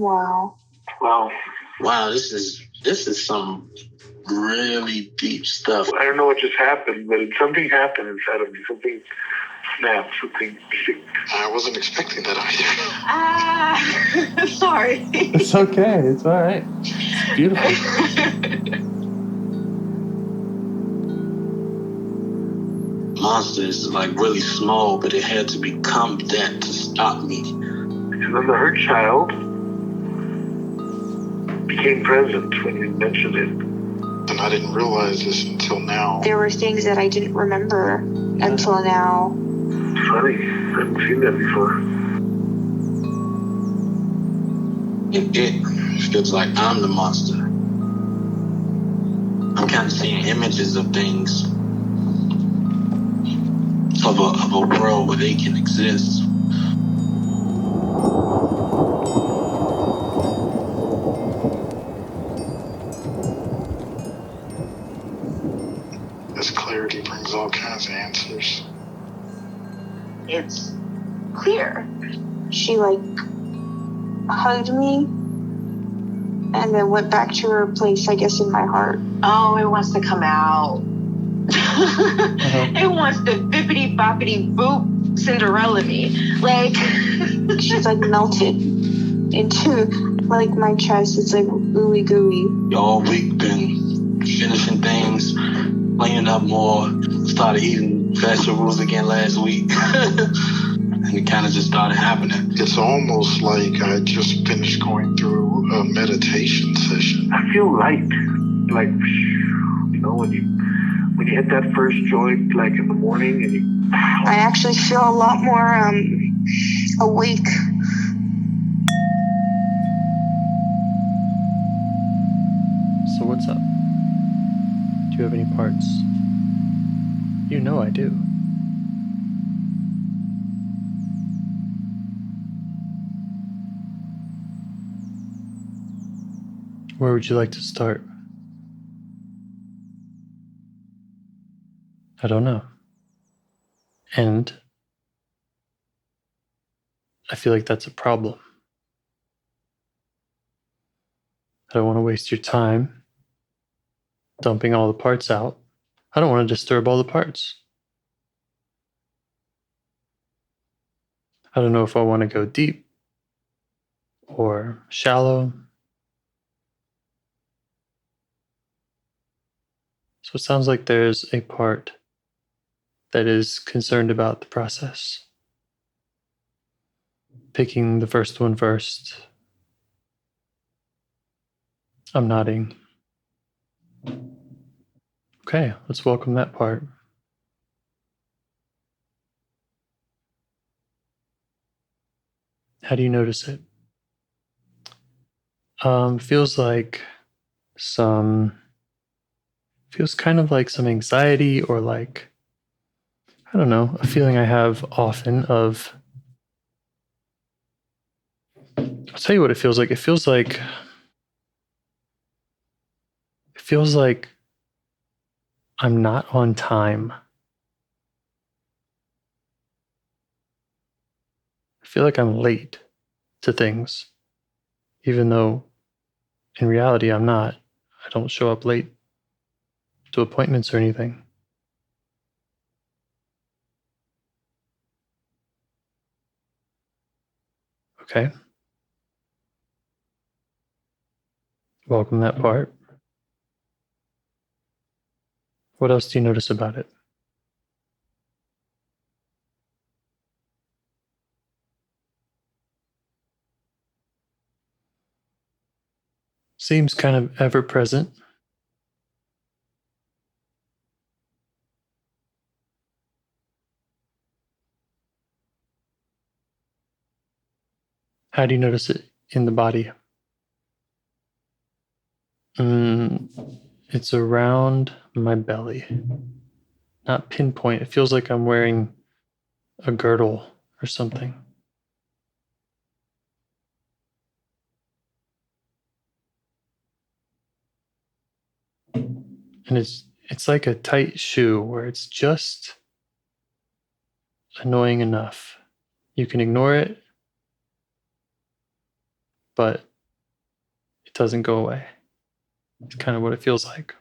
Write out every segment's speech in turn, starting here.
Wow. Wow, this is some really deep stuff. I don't know what just happened, but something happened inside of me. Something snapped, something sick. I wasn't expecting that either. Sorry. It's okay. It's all right. It's beautiful. Monster is like really small, but it had to become that to stop me. And then the hurt child became present when you mentioned it. And I didn't realize this until now. There were things that I didn't remember until now. Funny, I haven't seen that before. It feels like I'm the monster. I'm kind of seeing images of things, of a world where they can exist. This clarity brings all kinds of answers. It's clear. She hugged me and then went back to her place, I guess, in my heart. Oh, it wants to come out. It wants to bippity boppity boop Cinderella me. She's melted into my chest. It's ooey gooey. All week been finishing things, cleaning up more, started eating vegetables again last week. And it kind of just started happening. It's almost like I just finished going through a meditation session. I feel light. When you hit that first joint, in the morning, and I actually feel a lot more awake. So what's up? Do you have any parts? You know I do. Where would you like to start? I don't know. And I feel like that's a problem. I don't want to waste your time dumping all the parts out. I don't want to disturb all the parts. I don't know if I want to go deep or shallow. So it sounds like there's a part that is concerned about the process. Picking the first one first. I'm nodding. Okay, let's welcome that part. How do you notice it? Feels kind of like some anxiety or I don't know, a feeling I have often of, I'll tell you what it feels like. It feels like I'm not on time. I feel like I'm late to things, even though in reality I'm not. I don't show up late to appointments or anything. Okay. Welcome that part. What else do you notice about it? Seems kind of ever present. How do you notice it in the body? It's around my belly. Not pinpoint. It feels like I'm wearing a girdle or something. And it's like a tight shoe where it's just annoying enough. You can ignore it, but It doesn't go away. It's kind of what it feels like.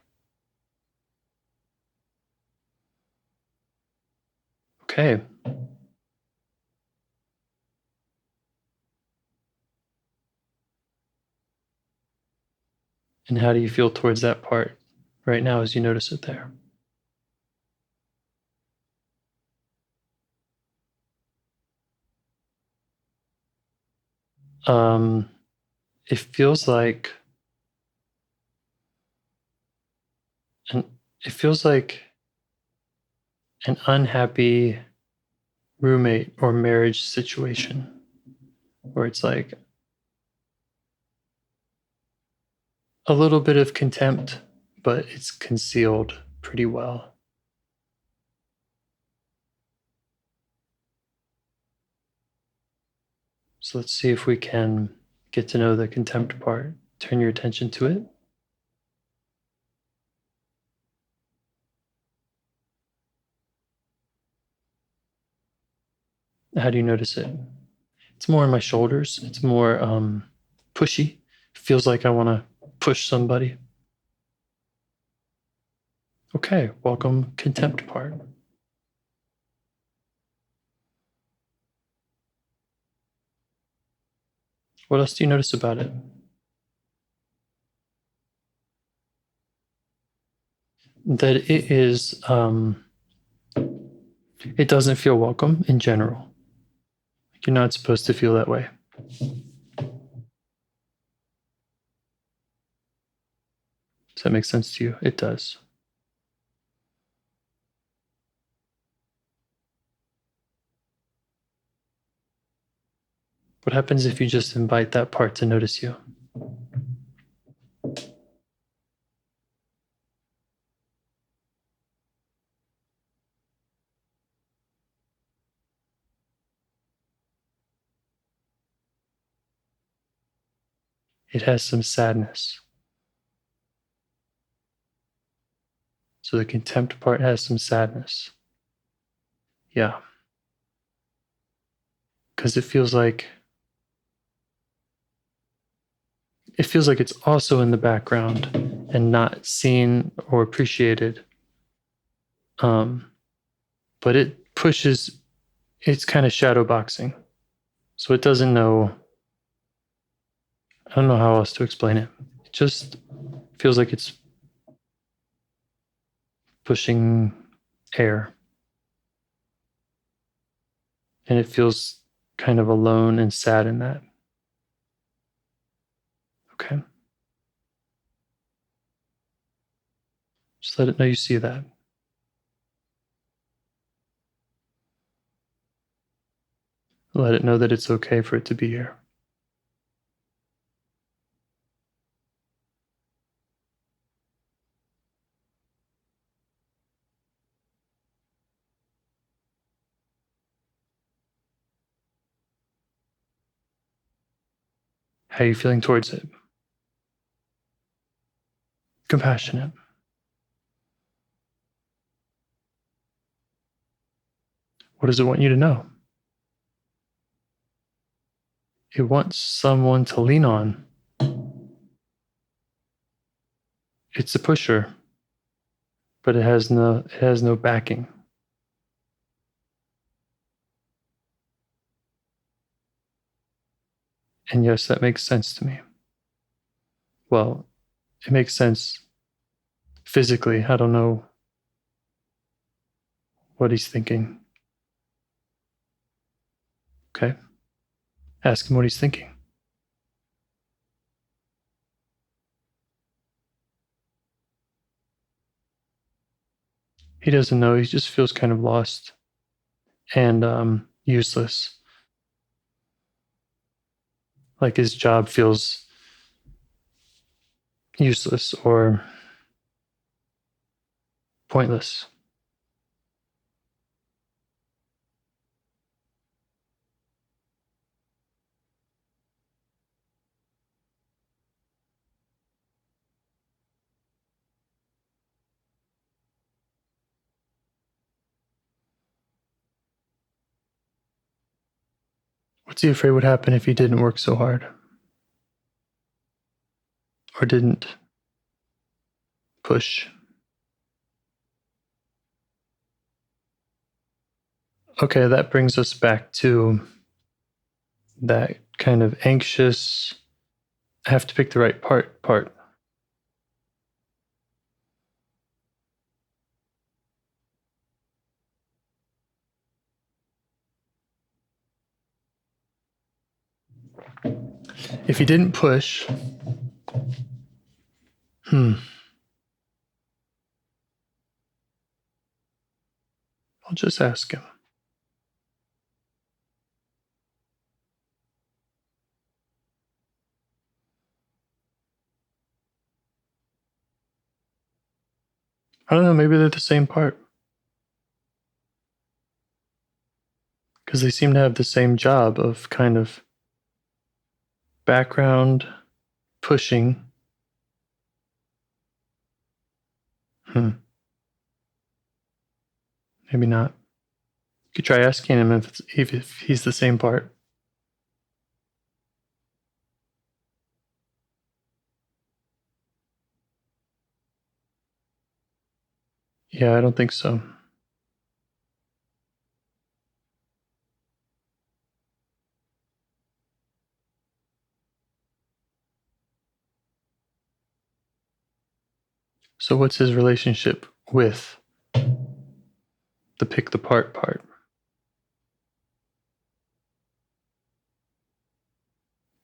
Okay. And how do you feel towards that part right now as you notice it there? It feels like an it feels like an unhappy roommate or marriage situation where it's like a little bit of contempt, but it's concealed pretty well. So let's see if we can get to know the contempt part. Turn your attention to it. How do you notice it? It's more in my shoulders. It's more pushy. Feels like I want to push somebody. Okay, welcome contempt part. What else do you notice about it? That it is, it doesn't feel welcome in general. You're not supposed to feel that way. Does that make sense to you? It does. What happens if you just invite that part to notice you? It has some sadness. So the contempt part has some sadness. Yeah. Because it feels like it's also in the background and not seen or appreciated. But it pushes, it's kind of shadow boxing. So it doesn't know, I don't know how else to explain it. It just feels like it's pushing air. And it feels kind of alone and sad in that. Okay. Just let it know you see that. Let it know that it's okay for it to be here. How are you feeling towards it? Compassionate. What does it want you to know? It wants someone to lean on. It's a pusher, but it has no backing. And yes, that makes sense to me. Well, it makes sense physically. I don't know what he's thinking. Okay. Ask him what he's thinking. He doesn't know. He just feels kind of lost and useless. Like his job feels useless or pointless. What's he afraid would happen if he didn't work so hard? or didn't push. Okay, that brings us back to that kind of anxious, I have to pick the right part. If he didn't push, I'll just ask him. I don't know, maybe they're the same part. Because they seem to have the same job of kind of background pushing. Maybe not. You could try asking him if he's the same part. Yeah, I don't think so. So what's his relationship with the pick the part?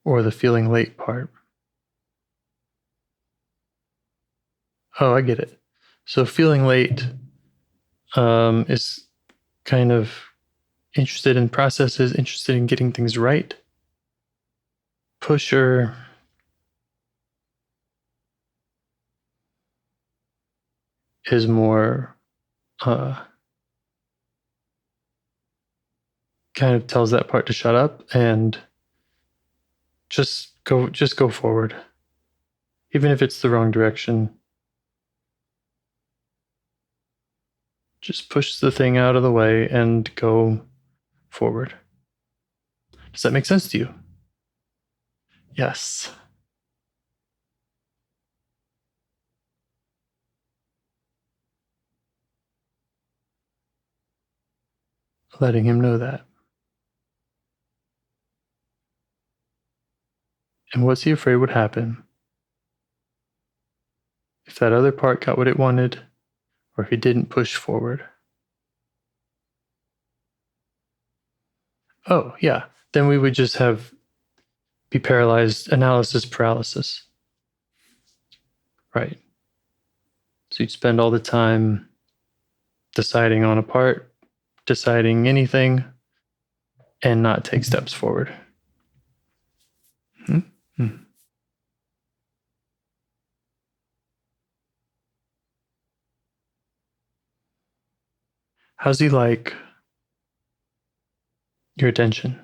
Or the feeling late part? Oh, I get it. So feeling late is kind of interested in processes, interested in getting things right. Pusher is more kind of tells that part to shut up and just go forward. Even if it's the wrong direction, just push the thing out of the way and go forward. Does that make sense to you? Yes. Letting him know that. And what's he afraid would happen if that other part got what it wanted, or if he didn't push forward? Oh, yeah. Then we would just be paralyzed, analysis paralysis. Right. So you'd spend all the time deciding on a part, deciding anything, and not take steps forward. How's he like your attention?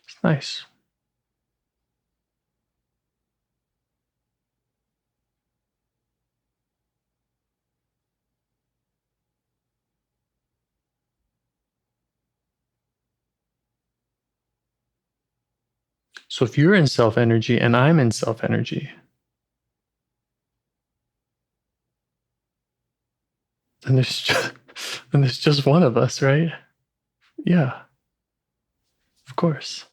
It's nice. So if you're in self energy and I'm in self energy, then there's just one of us, right? Yeah, of course.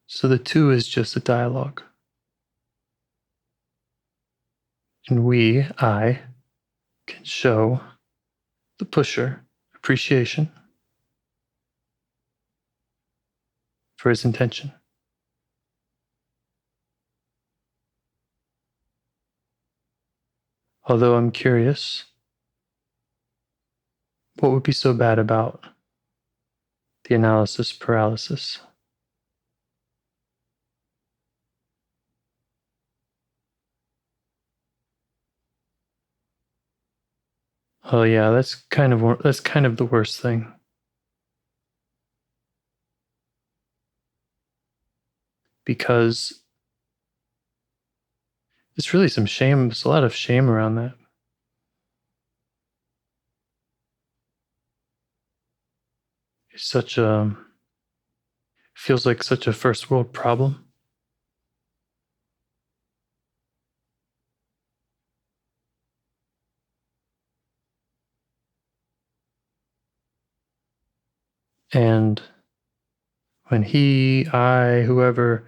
So the two is just a dialogue. And I, can show the pusher appreciation for his intention. Although I'm curious, what would be so bad about the analysis paralysis? Oh yeah, that's kind of the worst thing. Because It's really some shame. There's a lot of shame around that. It's such a, feels like such a first world problem. And when he, I, whoever,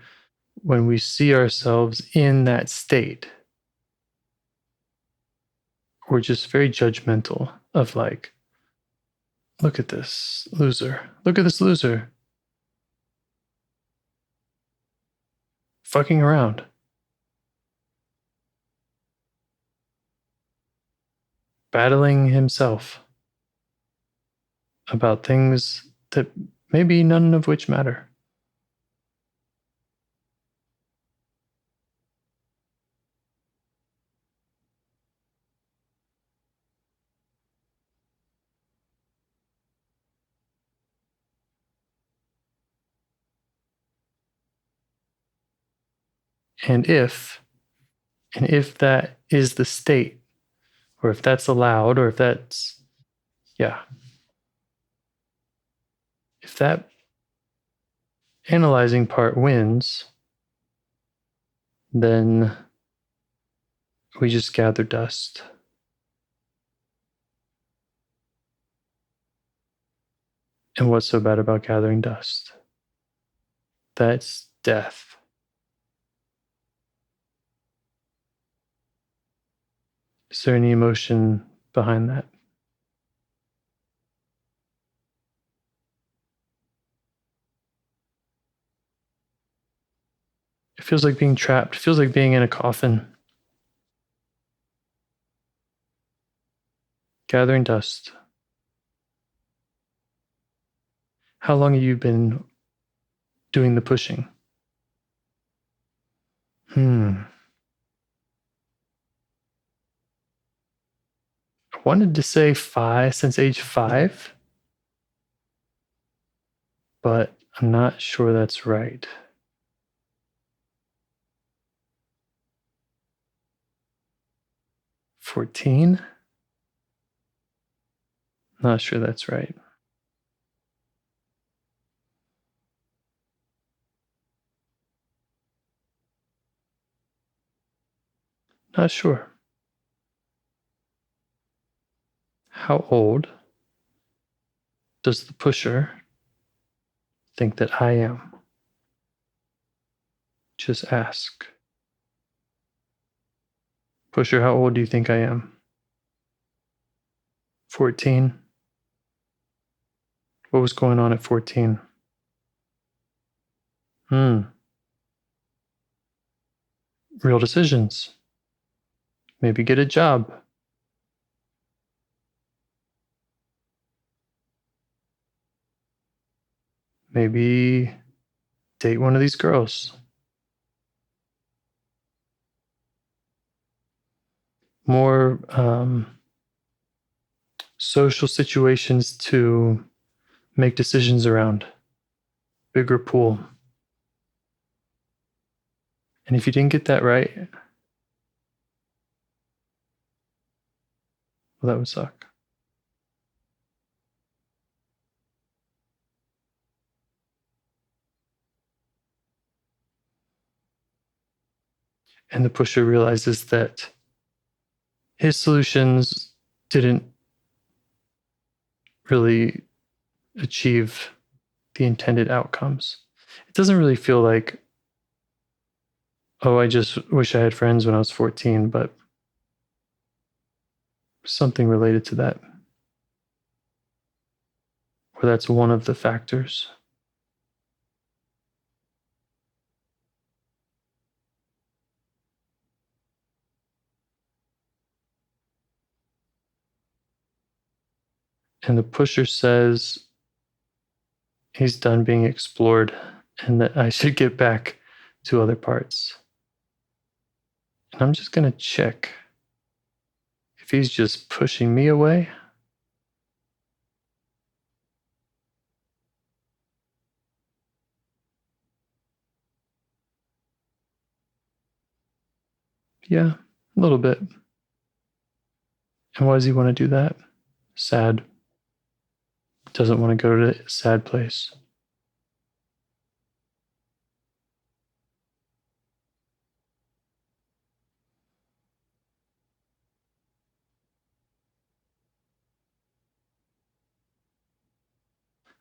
when we see ourselves in that state, we're just very judgmental of like, look at this loser. Look at this loser. Fucking around. Battling himself about things that maybe none of which matter. And if that is the state, or if that's allowed, or if that's, yeah, if that analyzing part wins, then we just gather dust. And what's so bad about gathering dust? That's death. Is there any emotion behind that? It feels like being trapped. It feels like being in a coffin. Gathering dust. How long have you been doing the pushing? I wanted to say 5, since age 5, but I'm not sure that's right. 14? Not sure that's right. Not sure. How old does the pusher think that I am? Just ask. Pusher, how old do you think I am? 14? What was going on at 14? Real decisions. Maybe get a job. Maybe date one of these girls. More social situations to make decisions around. Bigger pool. And if you didn't get that right, well, that would suck. And the pusher realizes that his solutions didn't really achieve the intended outcomes. It doesn't really feel like, oh, I just wish I had friends when I was 14, but something related to that. Or that's one of the factors. And the pusher says he's done being explored and that I should get back to other parts. And I'm just going to check if he's just pushing me away. Yeah, a little bit. And why does he want to do that? Sad. Doesn't want to go to a sad place.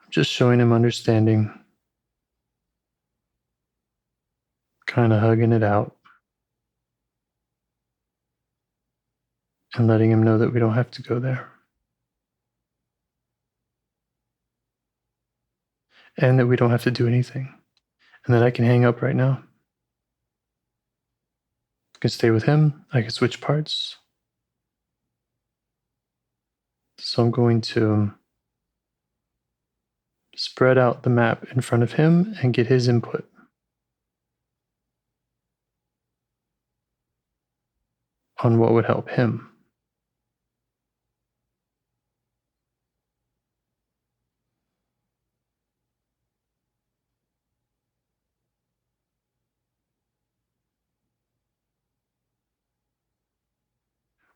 I'm just showing him understanding. Kind of hugging it out. And letting him know that we don't have to go there. And that we don't have to do anything. And that I can hang up right now. I can stay with him. I can switch parts. So I'm going to spread out the map in front of him and get his input. On what would help him.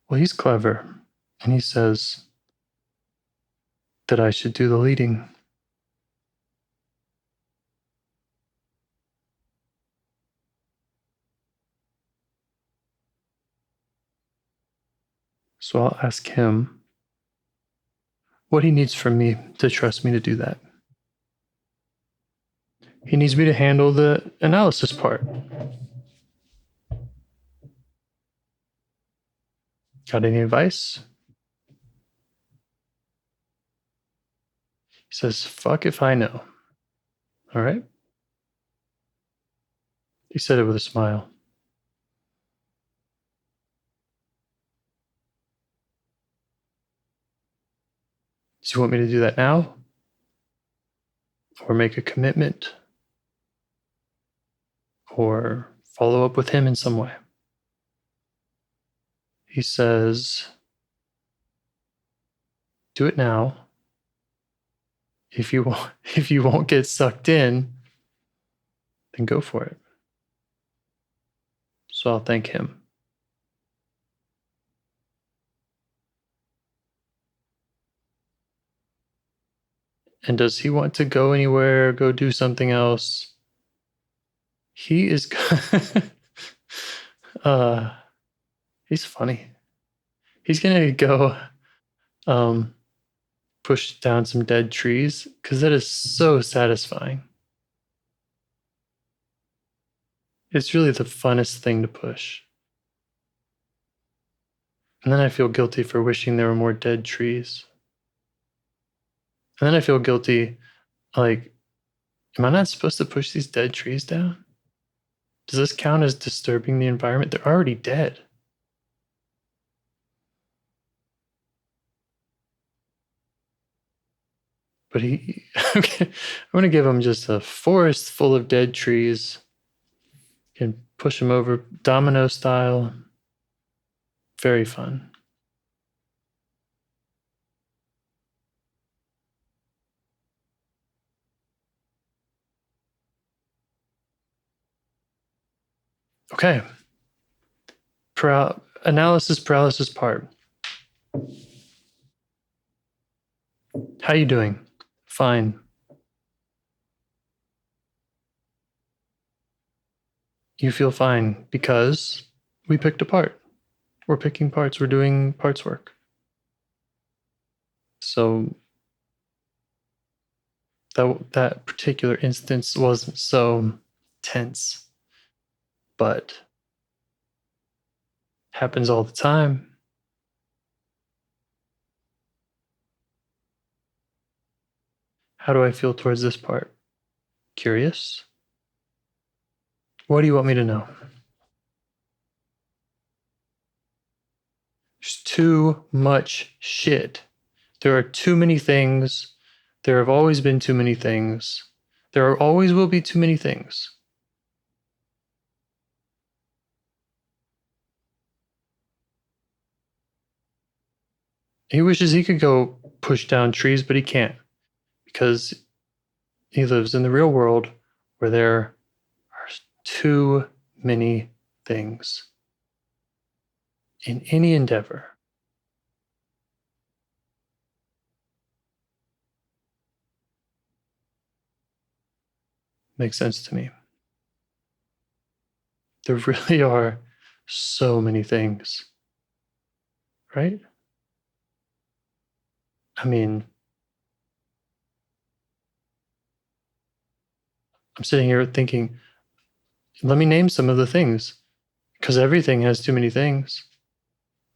Well, he's clever, and he says that I should do the leading. So I'll ask him what he needs from me to trust me to do that. He needs me to handle the analysis part. Got any advice? He says, fuck if I know. All right? He said it with a smile. Do you want me to do that now? Or make a commitment? Or follow up with him in some way? He says, do it now. If you won't get sucked in, then go for it. So I'll thank him. And does he want to go anywhere, go do something else? He is he's funny. He's gonna go push down some dead trees because that is so satisfying. It's really the funnest thing to push. And then I feel guilty for wishing there were more dead trees. And then I feel guilty, like, am I not supposed to push these dead trees down? Does this count as disturbing the environment? They're already dead. But I'm going to give him just a forest full of dead trees. Can push him over domino style. Very fun. Okay. Analysis paralysis part. How you doing? Fine. You feel fine because we picked a part. We're picking parts. We're doing parts work. So that particular instance wasn't so tense, but happens all the time. How do I feel towards this part? Curious? What do you want me to know? There's too much shit. There are too many things. There have always been too many things. There always will be too many things. He wishes he could go push down trees, but he can't because he lives in the real world where there are too many things. in any endeavor. Makes sense to me. There really are so many things, right? I mean, I'm sitting here thinking, let me name some of the things, because everything has too many things.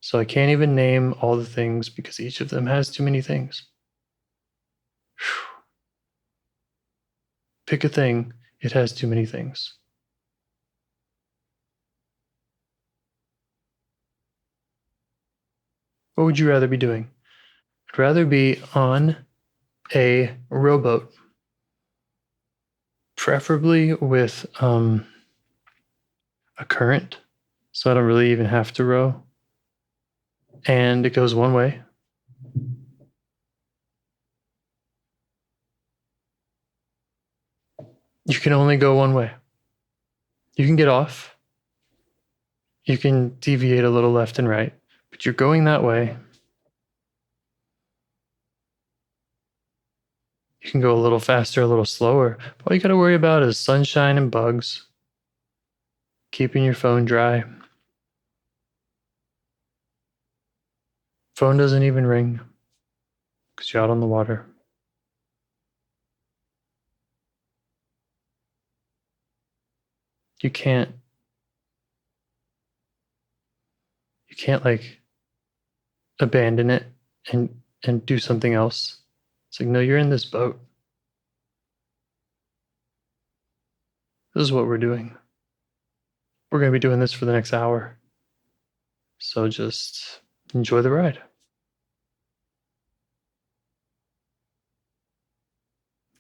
So I can't even name all the things because each of them has too many things. Whew. Pick a thing, it has too many things. What would you rather be doing? I'd rather be on a rowboat, preferably with a current, so I don't really even have to row. And it goes one way. You can only go one way. You can get off. You can deviate a little left and right, but you're going that way. You can go a little faster, a little slower. But all you got to worry about is sunshine and bugs, keeping your phone dry. Phone doesn't even ring because you're out on the water. You can't like abandon it and do something else. It's like, no, you're in this boat. This is what we're doing. We're going to be doing this for the next hour. So just enjoy the ride.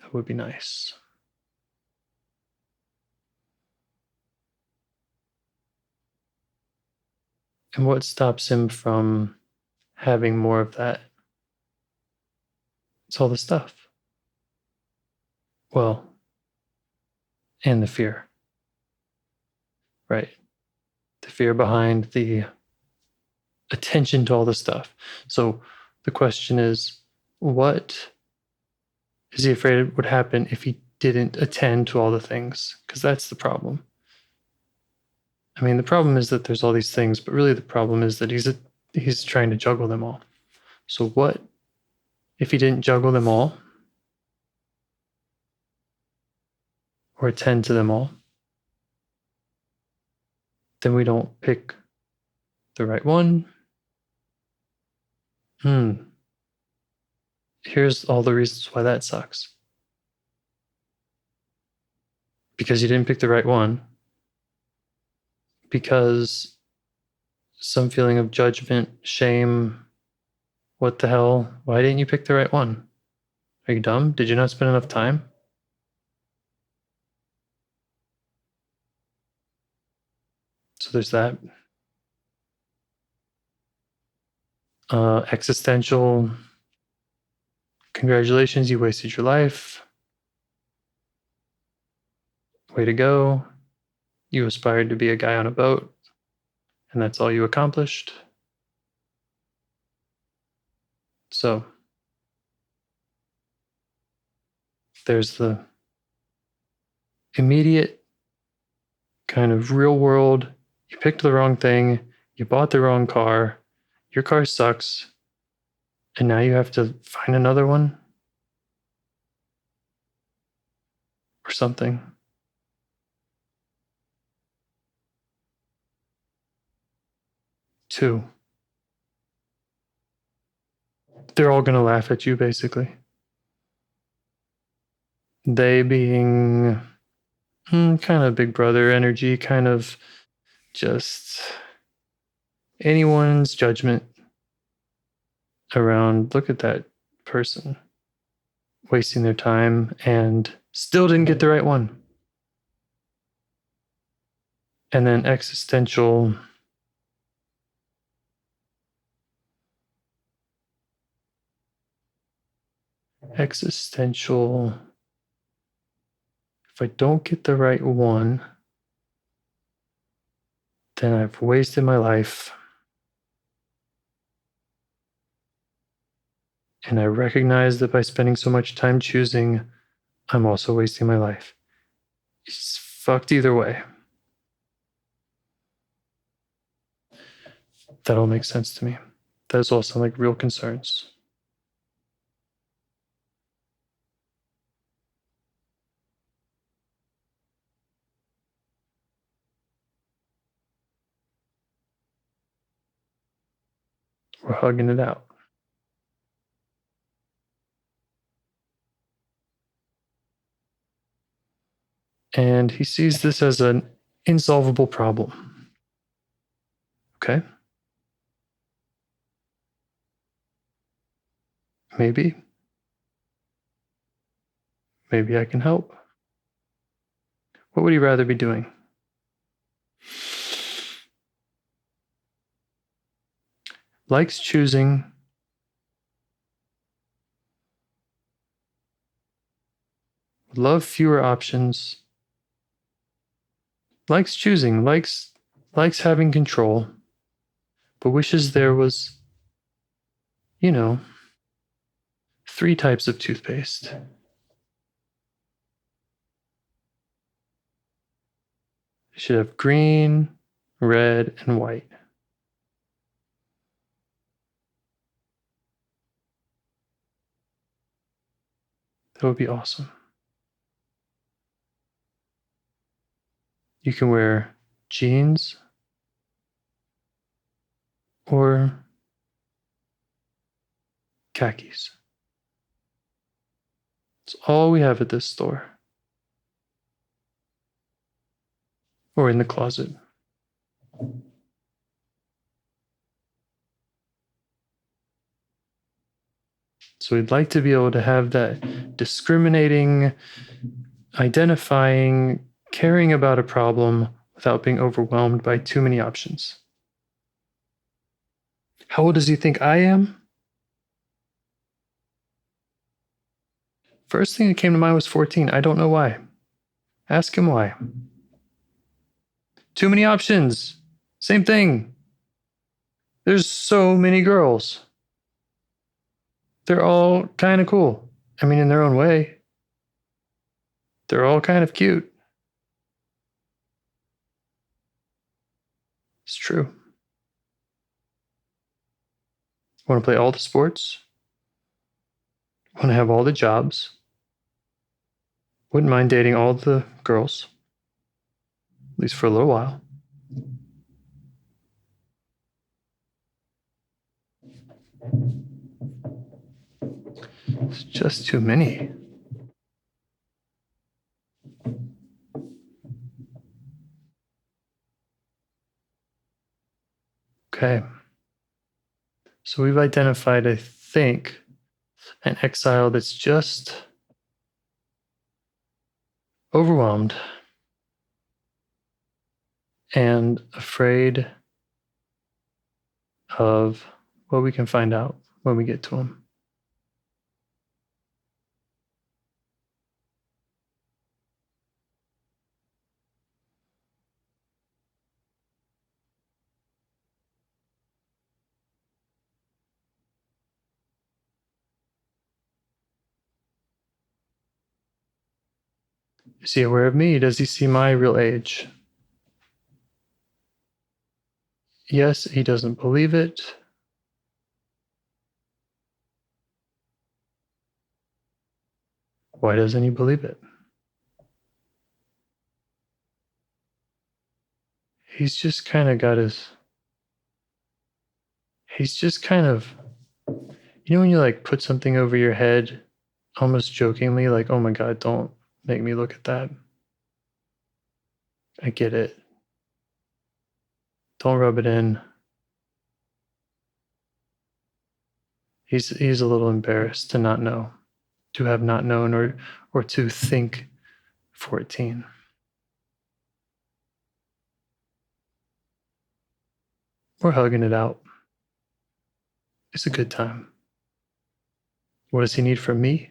That would be nice. And what stops him from having more of that? It's all the stuff. Well, and the fear. Right. The fear behind the attention to all the stuff. So the question is, what is he afraid would happen if he didn't attend to all the things? Because that's the problem. I mean, the problem is that there's all these things, but really the problem is that he's trying to juggle them all. So what if he didn't juggle them all or attend to them all? Then we don't pick the right one. Here's all the reasons why that sucks. Because you didn't pick the right one. Because some feeling of judgment, shame, what the hell? Why didn't you pick the right one? Are you dumb? Did you not spend enough time? So there's that. Existential, congratulations, you wasted your life. Way to go. You aspired to be a guy on a boat, and that's all you accomplished. So there's the immediate kind of real world. You picked the wrong thing. You bought the wrong car. Your car sucks. And now you have to find another one or something. Two, they're all going to laugh at you, basically. They being kind of big brother energy, kind of just anyone's judgment around, look at that person wasting their time and still didn't get the right one. And then existential, if I don't get the right one, then I've wasted my life. And I recognize that by spending so much time choosing, I'm also wasting my life. It's fucked either way. That all makes sense to me. Those all sound like real concerns. We're hugging it out. And he sees this as an insolvable problem. Okay? Maybe I can help. What would he rather be doing? Likes choosing. Would love fewer options. Likes choosing, likes having control, but wishes there was, 3 types of toothpaste. They should have green, red, and white. That would be awesome. You can wear jeans or khakis. It's all we have at this store. Or in the closet. So we'd like to be able to have that discriminating, identifying, caring about a problem without being overwhelmed by too many options. How old does he think I am? First thing that came to mind was 14. I don't know why. Ask him why. Too many options. Same thing. There's so many girls. They're all kind of cool. I mean, in their own way. They're all kind of cute. It's true. Want to play all the sports? Want to have all the jobs? Wouldn't mind dating all the girls. At least for a little while. It's just too many. Okay. So we've identified, I think, an exile that's just overwhelmed and afraid of what we can find out when we get to him. Is he aware of me? Does he see my real age? Yes, he doesn't believe it. Why doesn't he believe it? He's just kind of got his. He's just kind of. When you like put something over your head, almost jokingly, like, oh my God, don't make me look at that. I get it. Don't rub it in. He's a little embarrassed to not know, to have not known, or to think 14. We're hugging it out. It's a good time. What does he need from me?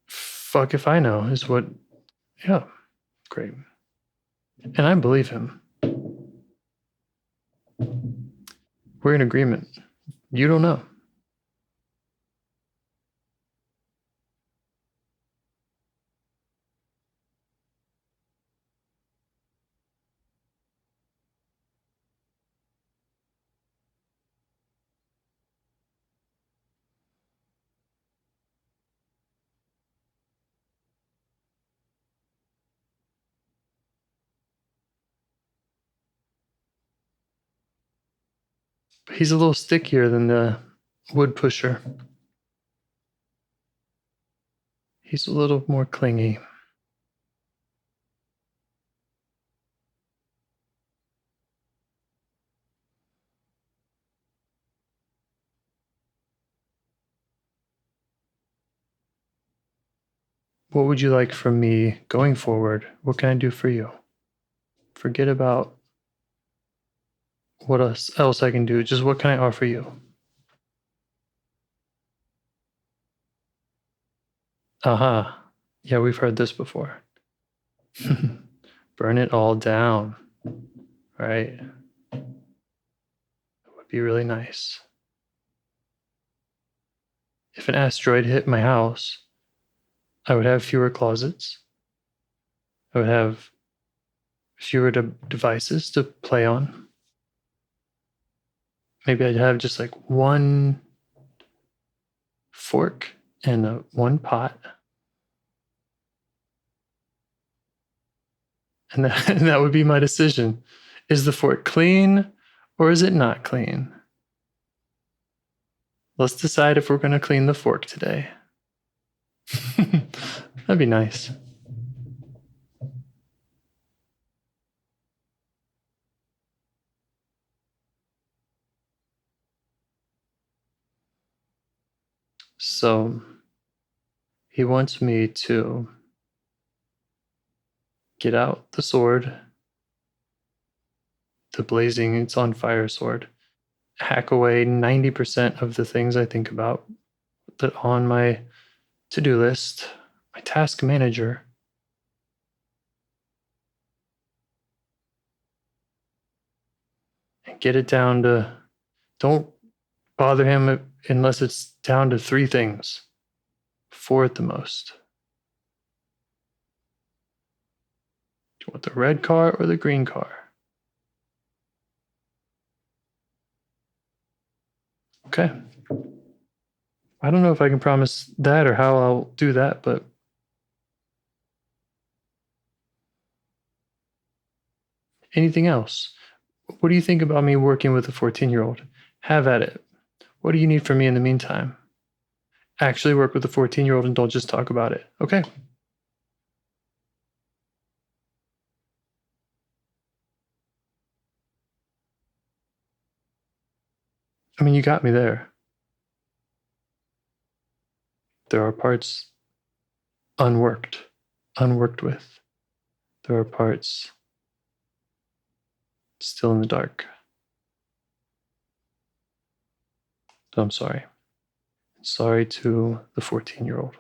Fuck if I know, is what. Yeah, great. And I believe him. We're in agreement. You don't know. But he's a little stickier than the wood pusher. He's a little more clingy. What would you like from me going forward? What can I do for you? Forget about what else I can do. Just what can I offer you? Uh-huh. Yeah, we've heard this before. Burn it all down, right? That would be really nice. If an asteroid hit my house, I would have fewer closets. I would have fewer devices to play on. Maybe I'd have just like one fork and one pot. And and that would be my decision. Is the fork clean or is it not clean? Let's decide if we're going to clean the fork today. That'd be nice. So he wants me to get out the sword, the blazing, it's on fire sword, hack away 90% of the things I think about, put on my to-do list, my task manager, and get it down to, don't bother him unless it's down to 3 things, 4 at the most. Do you want the red car or the green car? Okay. I don't know if I can promise that or how I'll do that, but anything else? What do you think about me working with a 14-year-old? Have at it. What do you need from me in the meantime? Actually work with a 14-year-old and don't just talk about it. Okay. I mean, you got me there. There are parts unworked with. There are parts still in the dark. So I'm sorry. Sorry to the 14-year-old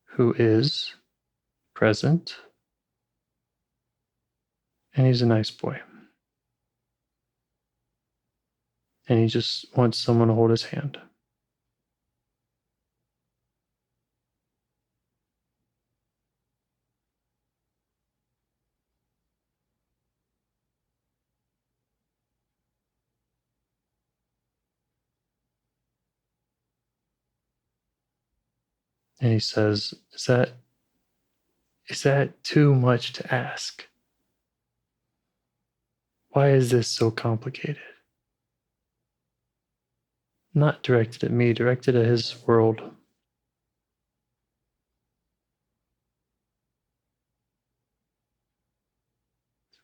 who is present, and he's a nice boy. And he just wants someone to hold his hand. And he says, is that too much to ask? Why is this so complicated? Not directed at me, directed at his world.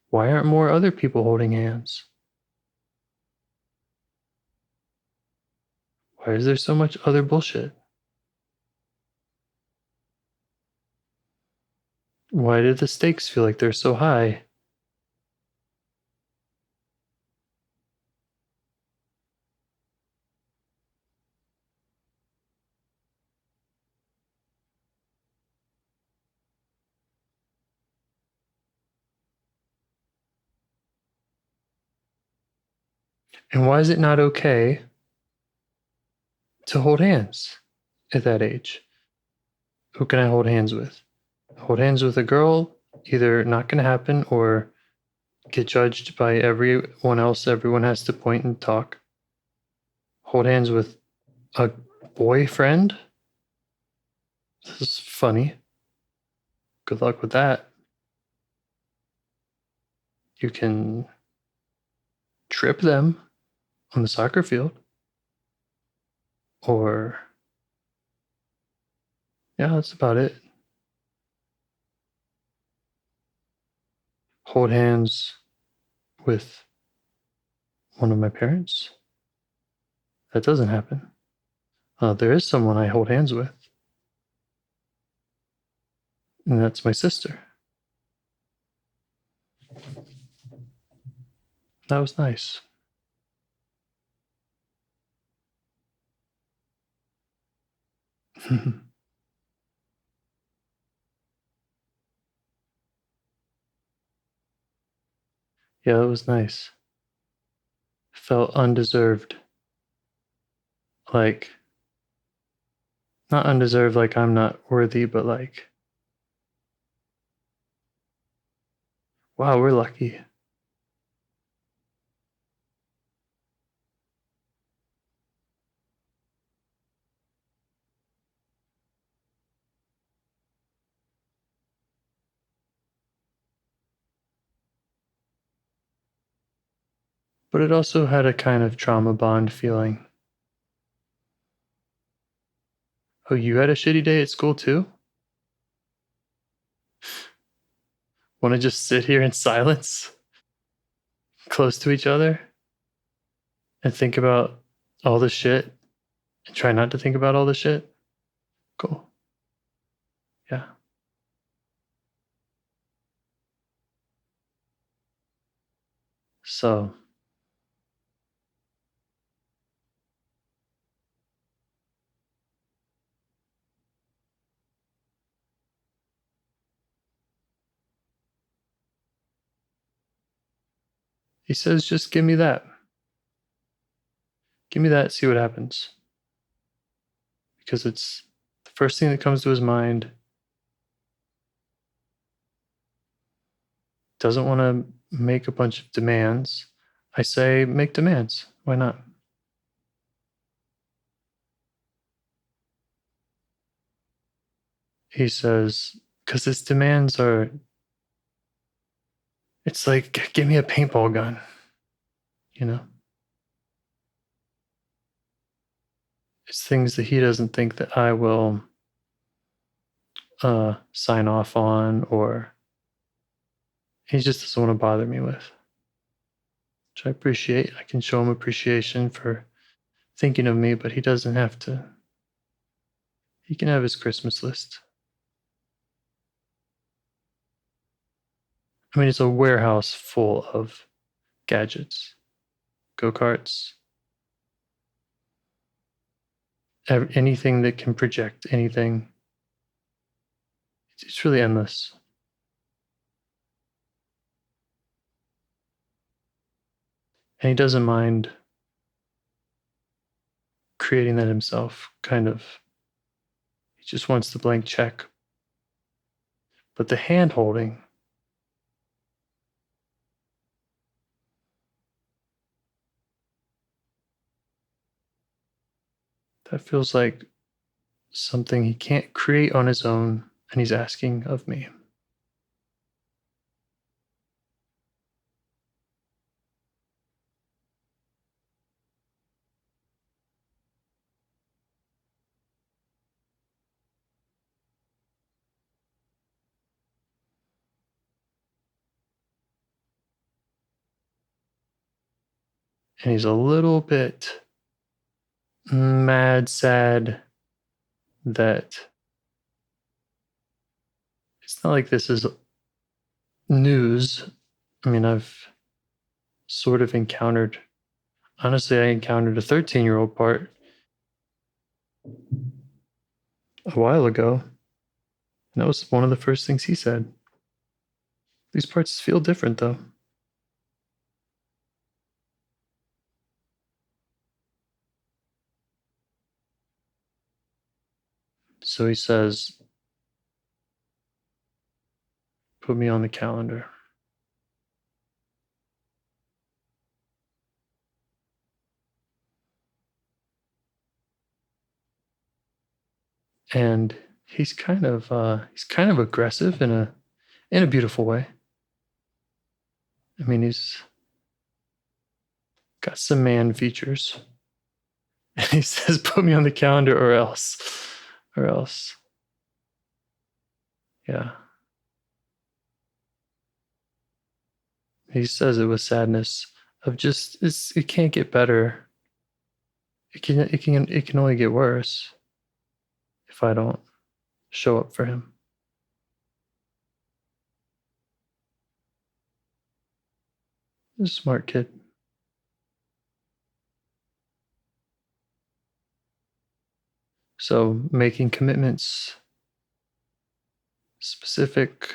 Why aren't more other people holding hands? Why is there so much other bullshit? Why do the stakes feel like they're so high? And why is it not okay to hold hands at that age? Who can I hold hands with? Hold hands with a girl, either not going to happen or get judged by everyone else. Everyone has to point and talk. Hold hands with a boyfriend. This is funny. Good luck with that. You can trip them on the soccer field. Or, yeah, that's about it. Hold hands with one of my parents. That doesn't happen. There is someone I hold hands with, and that's my sister. That was nice. Yeah, it was nice. Felt undeserved. Like, not undeserved, like I'm not worthy, but like, wow, we're lucky. But it also had a kind of trauma bond feeling. Oh, you had a shitty day at school too? Want to just sit here in silence, close to each other, and think about all the shit and try not to think about all the shit? Cool. Yeah. So, he says, just give me that. Give me that, see what happens. Because it's the first thing that comes to his mind. Doesn't want to make a bunch of demands. I say, make demands. Why not? He says, because his demands are, it's like, give me a paintball gun, you know? It's things that he doesn't think that I will sign off on, or he just doesn't want to bother me with, which I appreciate. I can show him appreciation for thinking of me, but he doesn't have to. He can have his Christmas list. I mean, it's a warehouse full of gadgets, go-karts, anything that can project anything. It's really endless. And he doesn't mind creating that himself, kind of. He just wants the blank check. But the hand holding, that feels like something he can't create on his own, and he's asking of me. And he's a little bit mad, sad that it's not like this is news. I mean, I've sort of encountered, honestly, I encountered a 13-year-old part a while ago. And that was one of the first things he said. These parts feel different, though. So he says, put me on the calendar. And he's kind of aggressive in a beautiful way. I mean, he's got some man features. And he says, put me on the calendar or else. Or else. Yeah. He says it with sadness of just it can't get better. It can only get worse if I don't show up for him. He's a smart kid. So making commitments, specific.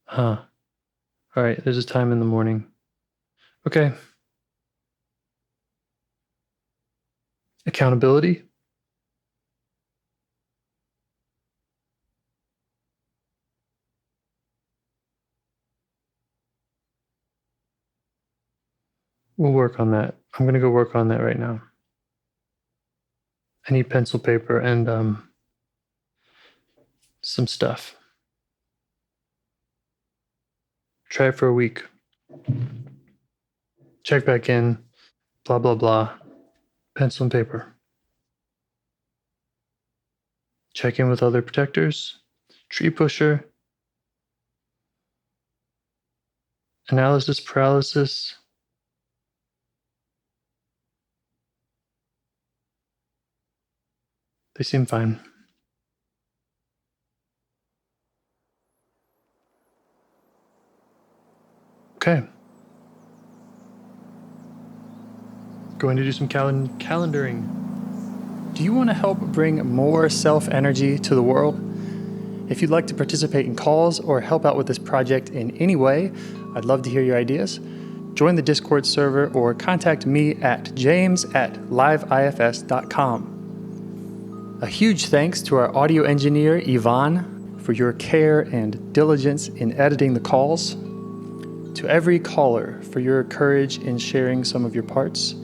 All right, there's a time in the morning. Okay. Accountability. We'll work on that. I'm going to go work on that right now. I need pencil, paper, and some stuff. Try it for a week. Check back in. Blah, blah, blah. Pencil and paper. Check in with other protectors. Tree pusher. Analysis paralysis. They seem fine. Okay. Going to do some calendaring. Do you want to help bring more self-energy to the world? If you'd like to participate in calls or help out with this project in any way, I'd love to hear your ideas. Join the Discord server or contact me at james@liveifs.com. A huge thanks to our audio engineer, Yvonne, for your care and diligence in editing the calls. To every caller for your courage in sharing some of your parts.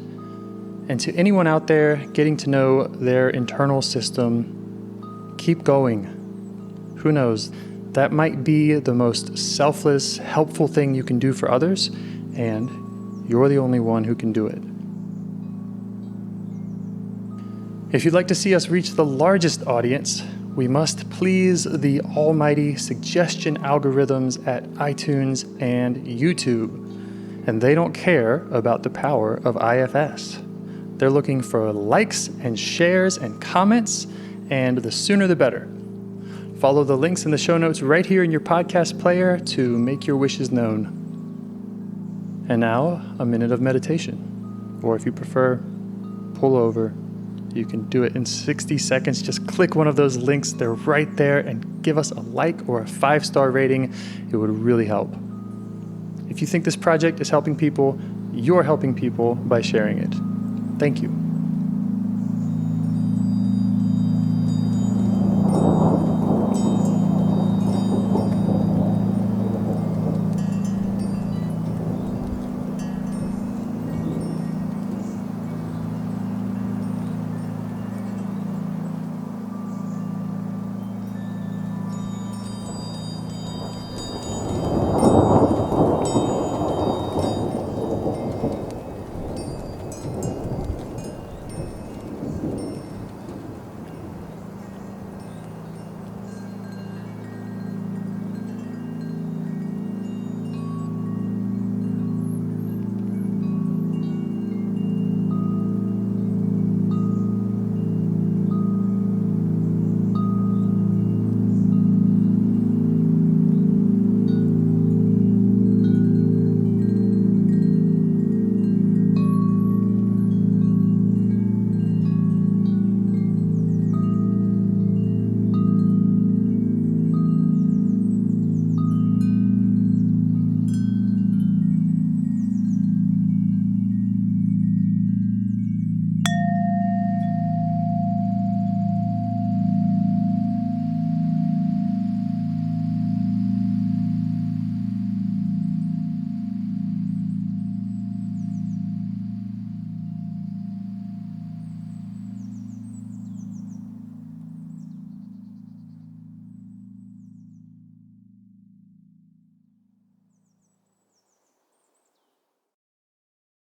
And to anyone out there getting to know their internal system, keep going. Who knows? That might be the most selfless, helpful thing you can do for others, and you're the only one who can do it. If you'd like to see us reach the largest audience, we must please the almighty suggestion algorithms at iTunes and YouTube. And they don't care about the power of IFS. They're looking for likes and shares and comments, and the sooner the better. Follow the links in the show notes right here in your podcast player to make your wishes known. And now, a minute of meditation. Or if you prefer, pull over. You can do it in 60 seconds. Just click one of those links. They're right there, and give us a like or a 5-star rating. It would really help. If you think this project is helping people, you're helping people by sharing it. Thank you.